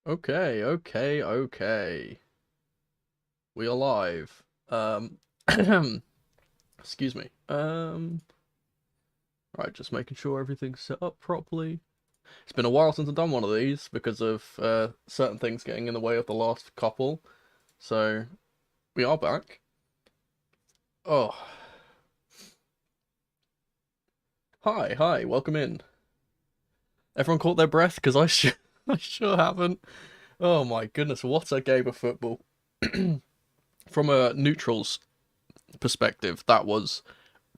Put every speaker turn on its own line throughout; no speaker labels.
Okay. We are live. Excuse me. Right, just making sure everything's set up properly. It's been a while since I've done one of these because of certain things getting in the way of the last couple. So, we are back. Oh, hi, welcome in. Everyone caught their breath because I sure haven't. Oh my goodness, what a game of football. From a neutral's perspective, that was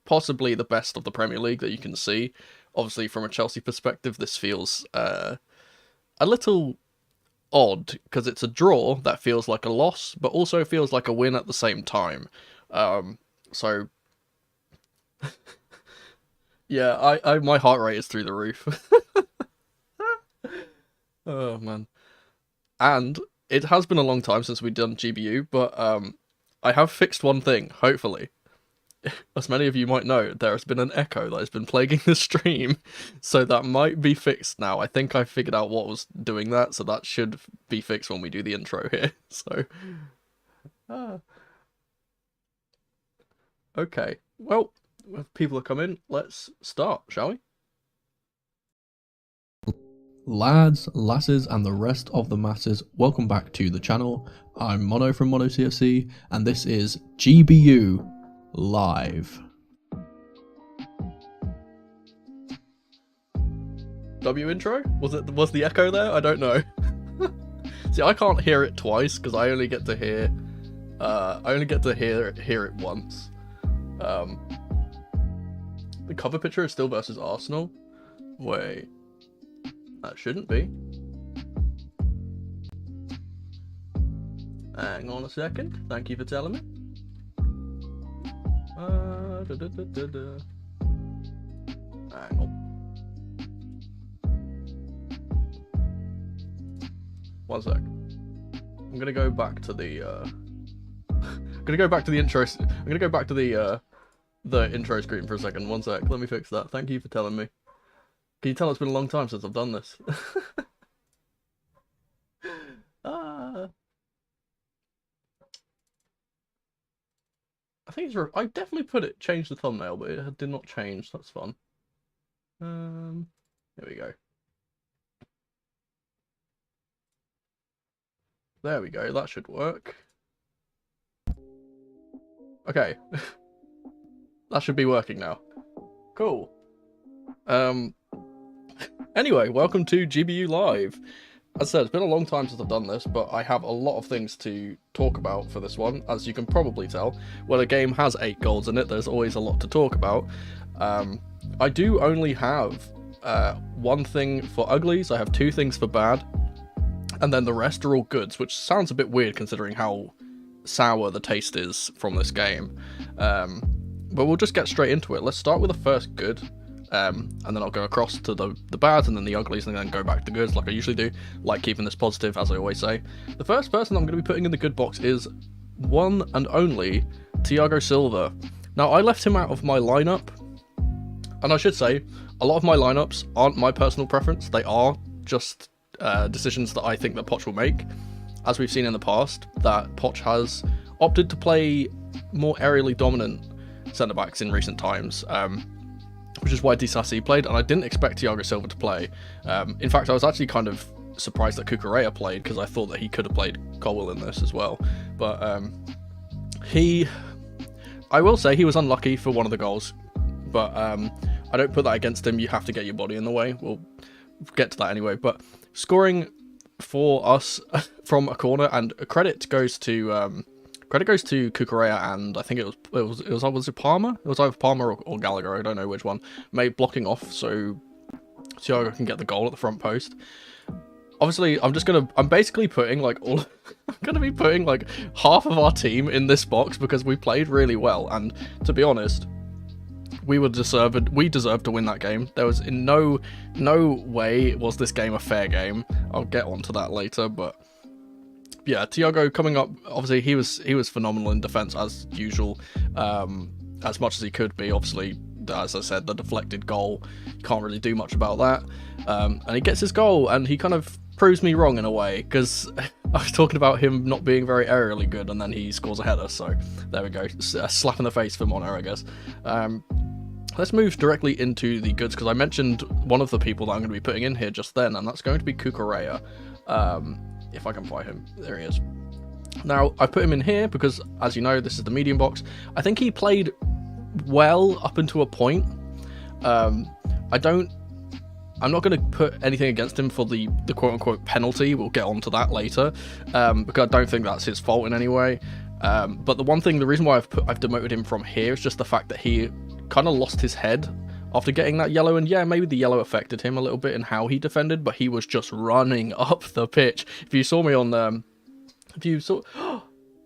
possibly the best of the Premier League that you can see. Obviously, from a Chelsea perspective, this feels a little odd because it's a draw that feels like a loss, but also feels like a win at the same time. So yeah, I my heart rate is through the roof. Oh man, and it has been a long time since we've done GBU, but I have fixed one thing. Hopefully, as many of you might know, there has been an echo that has been plaguing the stream, so that might be fixed now. I think I figured out what was doing that, so that should be fixed when we do the intro here. So, ah, okay. Well, if people are coming, let's start, shall we? Lads, lasses, and the rest of the masses, welcome back to the channel. I'm Mono from Mono CFC, and this is GBU Live. W intro? Was the echo there? I don't know. See, I can't hear it twice because I only get to hear it once. The cover picture is still versus Arsenal. Wait, that shouldn't be. Hang on a second. Thank you for telling me. Hang on. One sec. I'm gonna go back to the I'm gonna go back to the intro. I'm gonna go back to the intro screen for a second. One sec. Let me fix that. Thank you for telling me. Can you tell it's been a long time since I've done this? I think I definitely changed the thumbnail, but it did not change. That's fun. There we go. There we go. That should work. Okay. That should be working now. Cool. Anyway, welcome to GBU Live. As I said, it's been a long time since I've done this, but I have a lot of things to talk about for this one. As you can probably tell, when a game has 8 goals in it, there's always a lot to talk about. I do only have one thing for uglies, I have 2 things for bad, and then the rest are all goods, which sounds a bit weird considering how sour the taste is from this game. But we'll just get straight into it. Let's start with the first good. And then I'll go across to the bads and then the uglies and then go back to goods like I usually do, like keeping this positive as I always say. The first person I'm going to be putting in the good box is one and only Thiago Silva. Now, I left him out of my lineup, and I should say, a lot of my lineups aren't my personal preference, they are just decisions that I think that Poch will make. As we've seen in the past, that Poch has opted to play more aerially dominant centre-backs in recent times, which is why Disasi played, and I didn't expect Thiago Silva to play. In fact, I was actually kind of surprised that Cucurella played, because I thought that he could have played Colwill in this as well. But I will say he was unlucky for one of the goals, but I don't put that against him. You have to get your body in the way. We'll get to that anyway. But scoring for us from a corner, and credit goes to Cucurella, and I think was it Palmer? It was either Palmer or Gallagher, I don't know which one, made blocking off so Thiago can get the goal at the front post. Obviously, I'm basically putting like I'm gonna be putting like half of our team in this box because we played really well, and to be honest, we deserved to win that game. There was in no way was this game a fair game. I'll get onto that later, but yeah, Thiago coming up, obviously he was phenomenal in defence as usual, as much as he could be. Obviously, as I said, the deflected goal, you can't really do much about that. And he gets his goal, and he kind of proves me wrong in a way, because I was talking about him not being very aerially good, and then he scores a header, so there we go. A slap in the face for Mono, I guess. Let's move directly into the goods, because I mentioned one of the people that I'm going to be putting in here just then, and that's going to be Cucurella. If I can find him. There he is. Now, I put him in here because, as you know, this is the medium box. I think he played well up until a point. I'm not going to put anything against him for the quote-unquote penalty. We'll get onto that later, because I don't think that's his fault in any way. But the reason why I've demoted him from here is just the fact that he kind of lost his head after getting that yellow, and yeah, maybe the yellow affected him a little bit in how he defended, but he was just running up the pitch. If you saw me on,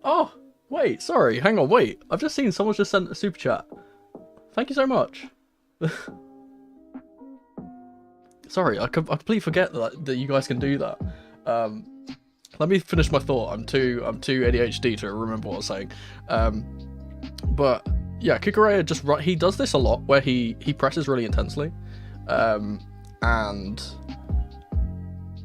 oh, wait, sorry, hang on, wait, I've just seen someone's just sent a super chat. Thank you so much. Sorry, I completely forget that you guys can do that. Let me finish my thought. I'm too ADHD to remember what I was saying. But yeah, Cucurella he does this a lot where he presses really intensely, and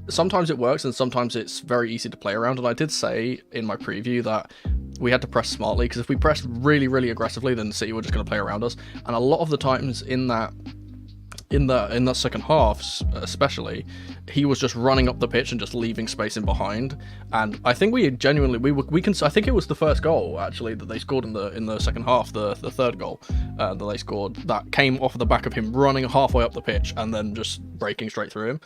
sometimes it works and sometimes it's very easy to play around. And I did say in my preview that we had to press smartly, because if we pressed really, really aggressively, then City were just going to play around us. And a lot of the times in that second half, especially, he was just running up the pitch and just leaving space in behind. And I think I think it was the first goal actually that they scored in the second half, the third goal that they scored, that came off the back of him running halfway up the pitch and then just breaking straight through him.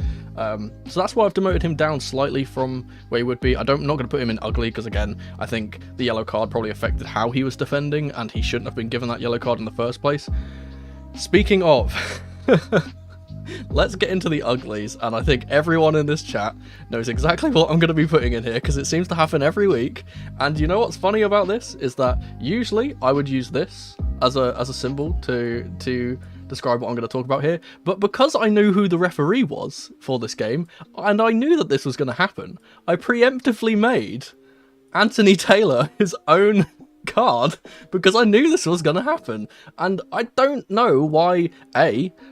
So that's why I've demoted him down slightly from where he would be. I'm not going to put him in ugly, because again, I think the yellow card probably affected how he was defending, and he shouldn't have been given that yellow card in the first place. Speaking of let's get into the uglies, and I think everyone in this chat knows exactly what I'm going to be putting in here, because it seems to happen every week. And you know what's funny about this is that usually I would use this as a symbol to describe what I'm going to talk about here, but because I knew who the referee was for this game, and I knew that this was going to happen, I preemptively made Anthony Taylor his own card, because I knew this was going to happen. And I don't know why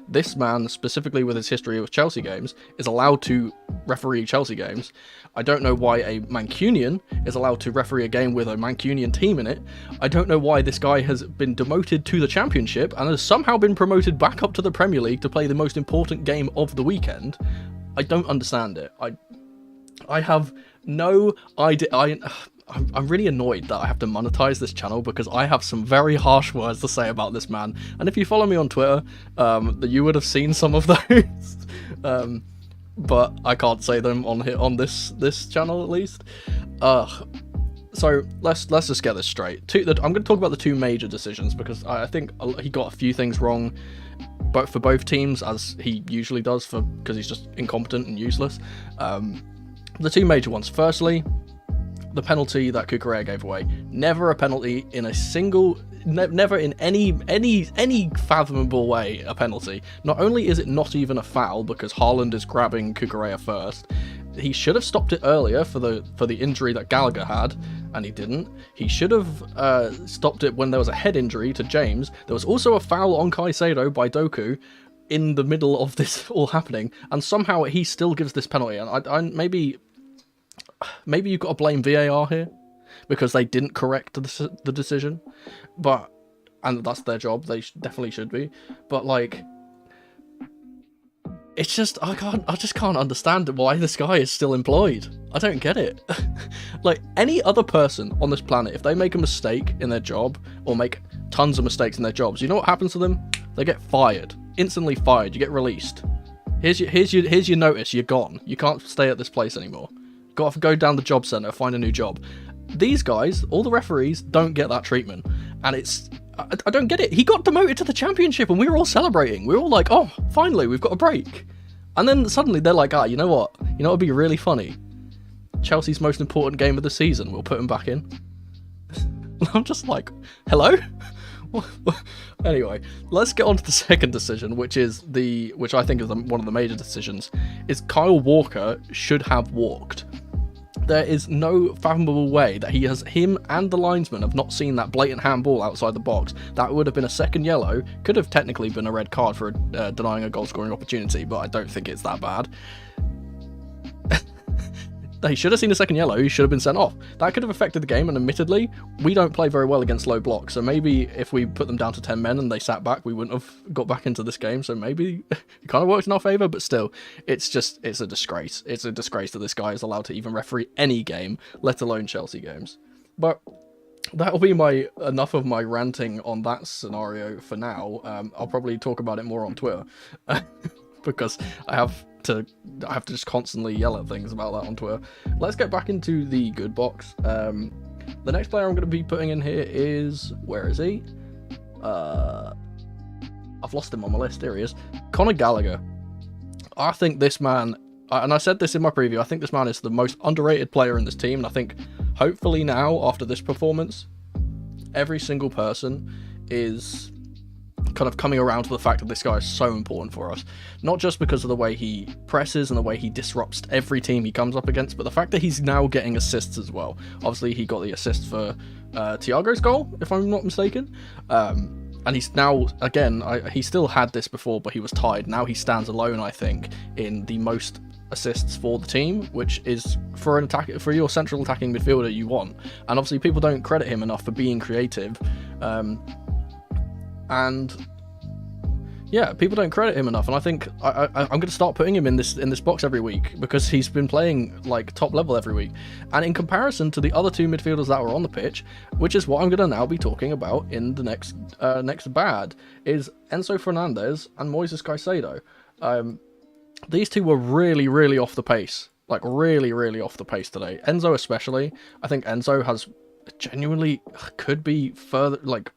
this man, specifically with his history with Chelsea games, is allowed to referee Chelsea games. I don't know why a Mancunian is allowed to referee a game with a Mancunian team in it. I don't know why this guy has been demoted to the Championship and has somehow been promoted back up to the Premier League to play the most important game of the weekend. I don't understand it. I have no idea. I'm really annoyed that I have to monetize this channel, because I have some very harsh words to say about this man. And if you follow me on Twitter, you would have seen some of those. But I can't say them on this channel at least. So let's just get this straight. I'm going to talk about the two major decisions, because I think he got a few things wrong, but for both teams, as he usually does, because he's just incompetent and useless. The two major ones. Firstly, the penalty that Cucurella gave away. Never a penalty in a single, never in any fathomable way a penalty. Not only is it not even a foul, because Haaland is grabbing Cucurella first, he should have stopped it earlier for the injury that Gallagher had, and he didn't. He should have stopped it when there was a head injury to James. There was also a foul on Caicedo by Doku in the middle of this all happening, and somehow he still gives this penalty. And maybe you've got to blame VAR here, because they didn't correct the decision, and that's their job. They definitely should be. But like, it's just I just can't understand why this guy is still employed. I don't get it. Like, any other person on this planet, if they make a mistake in their job or make tons of mistakes in their jobs, you know what happens to them? They get fired, instantly fired. You get released. Here's your notice. You're gone. You can't stay at this place anymore. Got to go down the job centre, find a new job. These guys, all the referees, don't get that treatment, and I don't get it. He got demoted to the Championship, and we were all celebrating. We were all like, "Oh, finally, we've got a break." And then suddenly they're like, you know what? You know what'd be really funny? Chelsea's most important game of the season. We'll put him back in. I'm just like, hello? Anyway, let's get on to the second decision, which I think is one of the major decisions, is Kyle Walker should have walked. There is no fathomable way that him and the linesman have not seen that blatant handball outside the box. That would have been a second yellow, could have technically been a red card for denying a goal scoring opportunity, but I don't think it's that bad. He should have seen a second yellow. He should have been sent off. That could have affected the game, and admittedly, we don't play very well against low blocks, so maybe if we put them down to 10 men and they sat back, we wouldn't have got back into this game, so maybe it kind of worked in our favour, but still, it's a disgrace. It's a disgrace that this guy is allowed to even referee any game, let alone Chelsea games. But that'll be enough of my ranting on that scenario for now. I'll probably talk about it more on Twitter, because I have to just constantly yell at things about that on Twitter. Let's get back into the good box. The next player I'm going to be putting in here is, where is he? I've lost him on my list. Here he is. Conor Gallagher. I think this man, and I said this in my preview, I think this man is the most underrated player in this team, and I think hopefully now, after this performance, every single person is kind of coming around to the fact that this guy is so important for us. Not just because of the way he presses and the way he disrupts every team he comes up against, but the fact that he's now getting assists as well. Obviously, he got the assist for Thiago's goal, if I'm not mistaken. And he's now, again, he still had this before, but he was tied. Now he stands alone, I think, in the most assists for the team, which is for your central attacking midfielder you want. And obviously, people don't credit him enough for being creative. And yeah, people don't credit him enough, and I think I'm going to start putting him in this box every week, because he's been playing like top level every week. And in comparison to the other two midfielders that were on the pitch, which is what I'm going to now be talking about in the next bad, is Enzo Fernandez and Moises Caicedo. These two were really, really off the pace, like really, really off the pace today. Enzo especially. I think Enzo has genuinely could be further, like,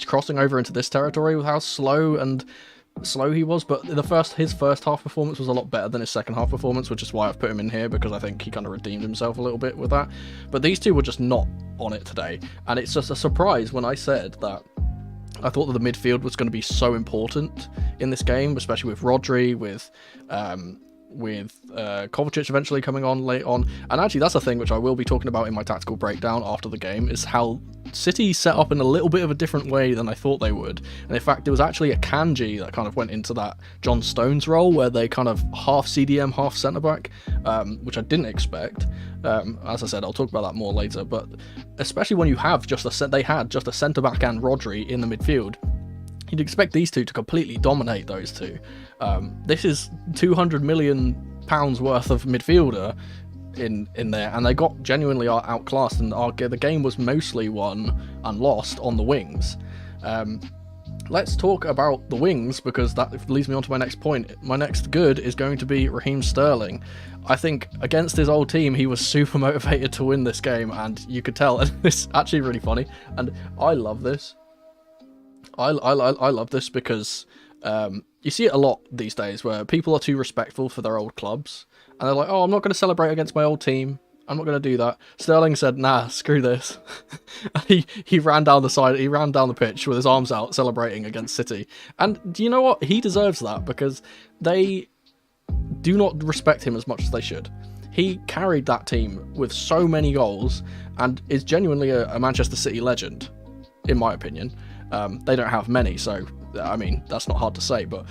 crossing over into this territory with how slow he was, but his first half performance was a lot better than his second half performance, which is why I've put him in here, because I think he kind of redeemed himself a little bit with that. But these two were just not on it today, and it's just a surprise when I said that I thought that the midfield was going to be so important in this game, especially with Rodri, with Kovacic eventually coming on late on. And actually, that's a thing which I will be talking about in my tactical breakdown after the game, is how City set up in a little bit of a different way than I thought they would. And in fact, there was actually a Kanji that kind of went into that John Stones role, where they kind of half CDM, half centre-back, which I didn't expect. As I said, I'll talk about that more later, but especially when you have they had just a centre-back and Rodri in the midfield, you'd expect these two to completely dominate those two. This is £200 million worth of midfielder in there, and they got genuinely outclassed, and the game was mostly won and lost on the wings. Let's talk about the wings, because that leads me on to my next point. My next good is going to be Raheem Sterling. I think against his old team, he was super motivated to win this game, and you could tell. And it's actually really funny, and I love this. I love this because you see it a lot these days, where people are too respectful for their old clubs, and they're like, oh, I'm not going to celebrate against my old team. I'm not going to do that. Sterling said, nah, screw this. he ran down the pitch with his arms out, celebrating against City. And do you know what? He deserves that, because they do not respect him as much as they should. He carried that team with so many goals, and is genuinely a Manchester City legend, in my opinion. They don't have many, so, I mean, that's not hard to say, but...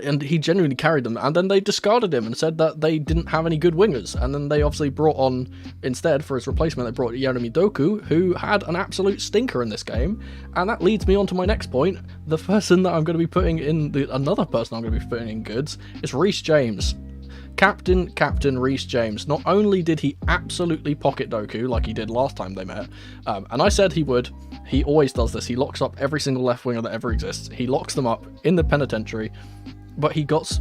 and he genuinely carried them, and then they discarded him and said that they didn't have any good wingers, and then they obviously brought on, instead, for his replacement, they brought Jeremy Doku, who had an absolute stinker in this game. And that leads me on to my next point. The person that I'm going to be putting in, another person I'm going to be putting in goods, is Reece James. Captain Reece James. Not only did he absolutely pocket Doku like he did last time they met, and I said he would, he always does this, he locks up every single left winger that ever exists, he locks them up in the penitentiary, but he gets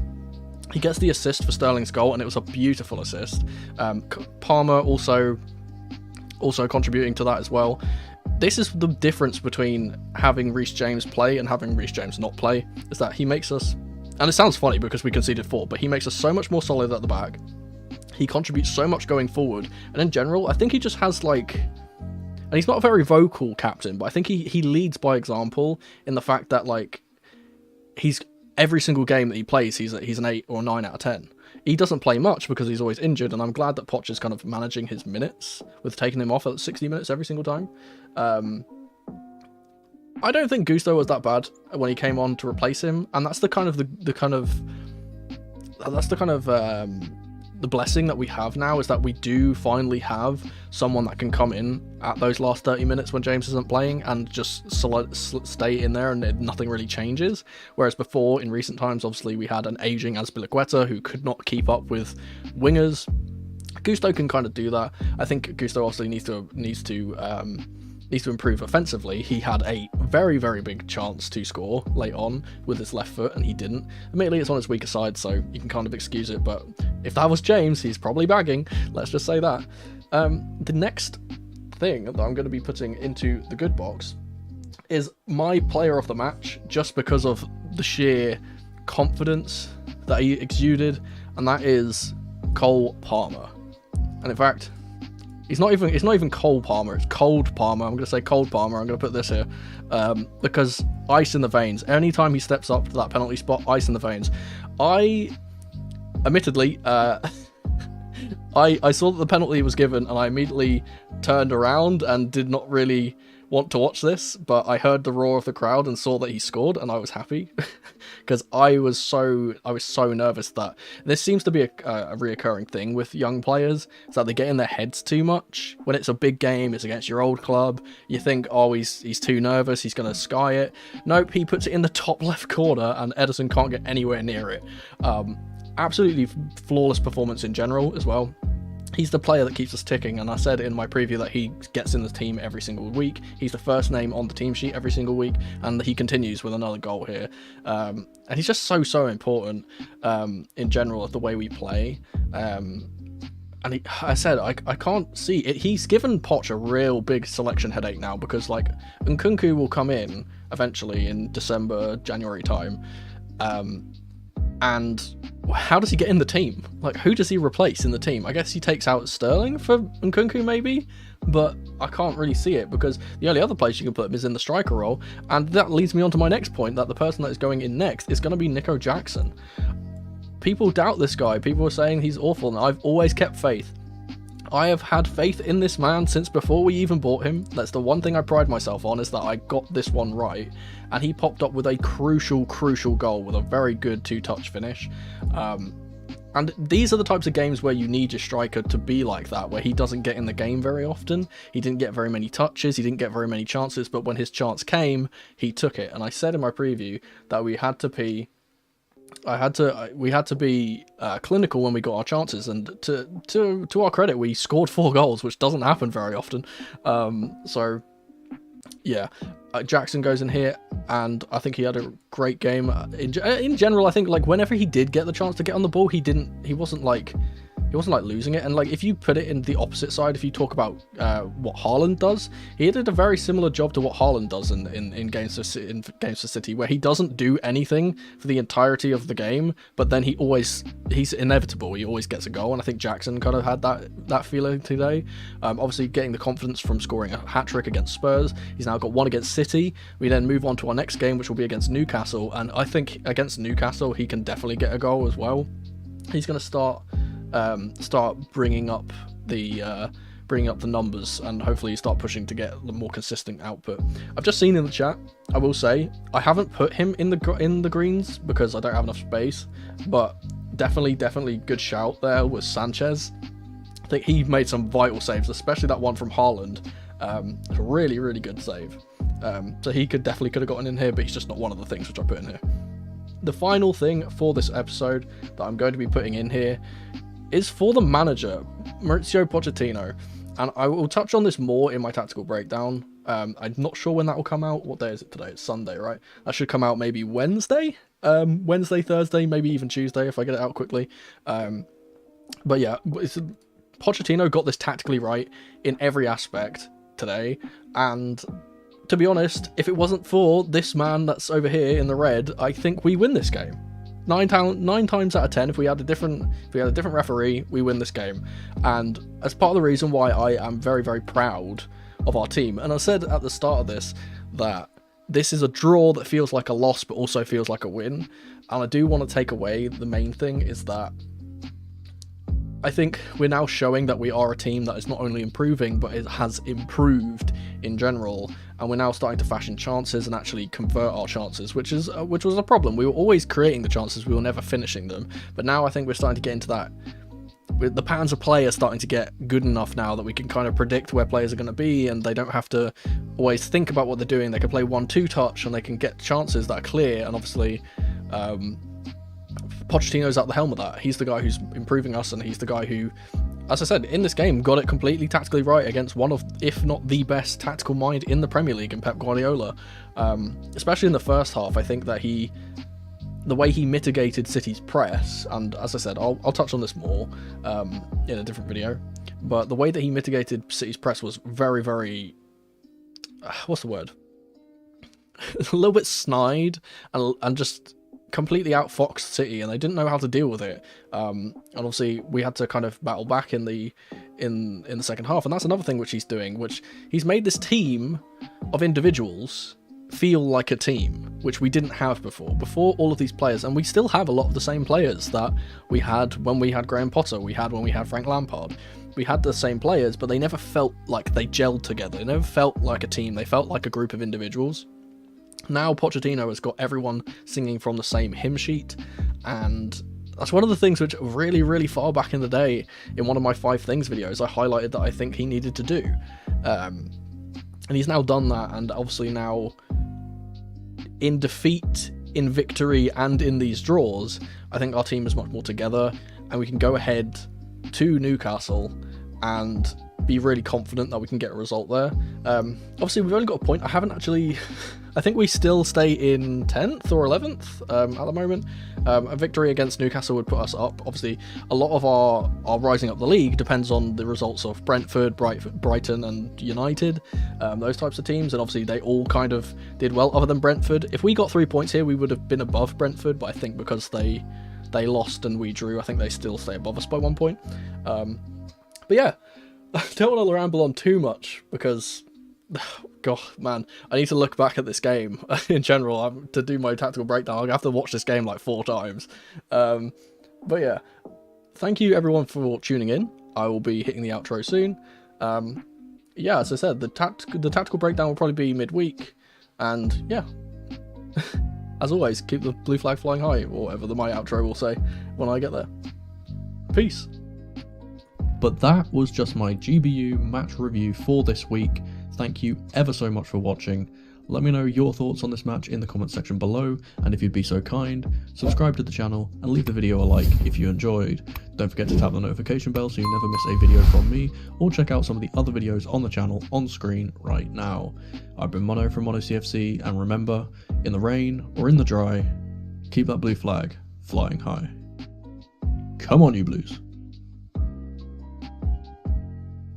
the assist for Sterling's goal, and it was a beautiful assist. Palmer also contributing to that as well. This is the difference between having Reece James play and having Reece James not play, is that he makes us, and it sounds funny because we conceded 4, but he makes us so much more solid at the back. He contributes so much going forward, and in general, I think he just has and he's not a very vocal captain, but I think he leads by example, in the fact that every single game that he plays, he's an 8 or 9 out of 10. He doesn't play much because he's always injured, and I'm glad that Poch is kind of managing his minutes with taking him off at 60 minutes every single time. I don't think Gusto was that bad when he came on to replace him, and that's the kind of the blessing that we have now is that we do finally have someone that can come in at those last 30 minutes when James isn't playing and just stay in there and nothing really changes. Whereas before, in recent times, obviously we had an aging Azpilicueta who could not keep up with wingers. Gusto can kind of do that. I think Gusto obviously needs to improve offensively. He had a very, very big chance to score late on with his left foot, and he didn't. Admittedly, it's on his weaker side, so you can kind of excuse it, but if that was James, he's probably bagging. Let's just say that. The next thing that I'm going to be putting into the good box is my player of the match, just because of the sheer confidence that he exuded, and that is Cole Palmer. And in fact, it's not even Cole Palmer, it's Cold Palmer. I'm going to say Cold Palmer. I'm going to put this here because ice in the veins. Anytime he steps up to that penalty spot, ice in the veins. Admittedly, I saw that the penalty was given and I immediately turned around and did not really want to watch this, but I heard the roar of the crowd and saw that he scored, and I was happy because I was so nervous. That this seems to be a reoccurring thing with young players, is that they get in their heads too much. When it's a big game, it's against your old club, you think, oh, he's too nervous, he's going to sky it. Nope, he puts it in the top left corner and Ederson can't get anywhere near it. Absolutely flawless performance in general as well. He's the player that keeps us ticking, and I said in my preview that he gets in the team every single week. He's the first name on the team sheet every single week, and he continues with another goal here. And he's just so important in general of the way we play. And I can't see it. He's given Poch a real big selection headache now, because like Nkunku will come in eventually in December, January time. And how does he get in the team? Like, who does he replace in the team? I guess he takes out Sterling for Nkunku maybe, but I can't really see it, because the only other place you can put him is in the striker role. And that leads me on to my next point, that the person that is going in next is going to be Nico Jackson. People doubt this guy. People are saying he's awful, and I've always kept faith. I have had faith in this man since before we even bought him. That's the one thing I pride myself on, is that I got this one right. And he popped up with a crucial goal with a very good two-touch finish. And these are the types of games where you need your striker to be like that, where he doesn't get in the game very often. He didn't get very many touches, he didn't get very many chances, but when his chance came, he took it. And I said in my preview that we had to be clinical when we got our chances, and to our credit, we scored 4 goals, which doesn't happen very often. So yeah, Jackson goes in here, and I think he had a great game. In general, I think like whenever he did get the chance to get on the ball, he wasn't like losing it. And like, if you put it in the opposite side, if you talk about what Haaland does, he did a very similar job to what Haaland does in games for City, where he doesn't do anything for the entirety of the game, but then he's inevitable. He always gets a goal, and I think Jackson kind of had that feeling today. Obviously, getting the confidence from scoring a hat-trick against Spurs. He's now got one against City. We then move on to our next game, which will be against Newcastle, and I think against Newcastle he can definitely get a goal as well. He's going to start bringing up the numbers, and hopefully start pushing to get the more consistent output. I've just seen in the chat, I will say, I haven't put him in the greens because I don't have enough space, but definitely good shout there was Sanchez. I think he made some vital saves, especially that one from Haaland. It's a really good save. So he could have gotten in here, but he's just not one of the things which I put in here. The final thing for this episode that I'm going to be putting in here is for the manager, Mauricio Pochettino, and I will touch on this more in my tactical breakdown. I'm not sure when that will come out. What day is it today? It's Sunday, right? That should come out maybe Wednesday, Thursday, maybe even Tuesday if I get it out quickly. But yeah, Pochettino got this tactically right in every aspect today, and to be honest, if it wasn't for this man that's over here in the red, I think we win this game. 9 times out of 10, if we had a different referee, we win this game. And as part of the reason why I am very proud of our team, and I said at the start of this that this is a draw that feels like a loss but also feels like a win, and I do want to take away the main thing is that I think we're now showing that we are a team that is not only improving, but it has improved in general, and we're now starting to fashion chances and actually convert our chances, which was a problem. We were always creating the chances, we were never finishing them, but now I think we're starting to get into the patterns of play are starting to get good enough now that we can kind of predict where players are going to be, and they don't have to always think about what they're doing. They can play 1-2 touch, and they can get chances that are clear. And obviously, Pochettino's at the helm of that. He's the guy who's improving us, and he's the guy who, as I said, in this game, got it completely tactically right against one of, if not the best tactical mind in the Premier League in Pep Guardiola. Especially in the first half, I think that the way he mitigated City's press, and as I said, I'll touch on this more in a different video, but the way that he mitigated City's press was very, very, what's the word? A little bit snide, and just completely outfoxed City, and they didn't know how to deal with it. And obviously we had to kind of battle back in the second half, and that's another thing which he's doing, which he's made this team of individuals feel like a team, which we didn't have before all of these players. And we still have a lot of the same players that we had when we had Graham Potter, we had when we had Frank Lampard. We had the same players, but they never felt like they gelled together. They never felt like a team. They felt like a group of individuals. Now Pochettino has got everyone singing from the same hymn sheet, and that's one of the things which really, really far back in the day, in one of my 5 things videos, I highlighted that I think he needed to do. And he's now done that, and obviously now, in defeat, in victory, and in these draws, I think our team is much more together, and we can go ahead to Newcastle and be really confident that we can get a result there. Obviously, we've only got a point. I haven't actually... I think we still stay in 10th or 11th at the moment. A victory against Newcastle would put us up. Obviously, a lot of our rising up the league depends on the results of Brentford, Brighton and United, those types of teams, and obviously they all kind of did well other than Brentford. If we got 3 points here, we would have been above Brentford, but I think because they lost and we drew, I think they still stay above us by 1 point. But yeah, I don't want to ramble on too much because... God, man, I need to look back at this game in general to do my tactical breakdown. I'll have to watch this game like 4 times. But yeah, thank you everyone for tuning in. I will be hitting the outro soon. Yeah, as I said, the tactical breakdown will probably be midweek. And yeah, as always, keep the blue flag flying high, or whatever my outro will say when I get there. Peace. But that was just my GBU match review for this week. Thank you ever so much for watching. Let me know your thoughts on this match in the comment section below, and if you'd be so kind, subscribe to the channel and leave the video a like if you enjoyed. Don't forget to tap the notification bell so you never miss a video from me, or check out some of the other videos on the channel on screen right now. I've been Mono from Mono CFC, and remember, in the rain or in the dry, keep that blue flag flying high. Come on, you Blues.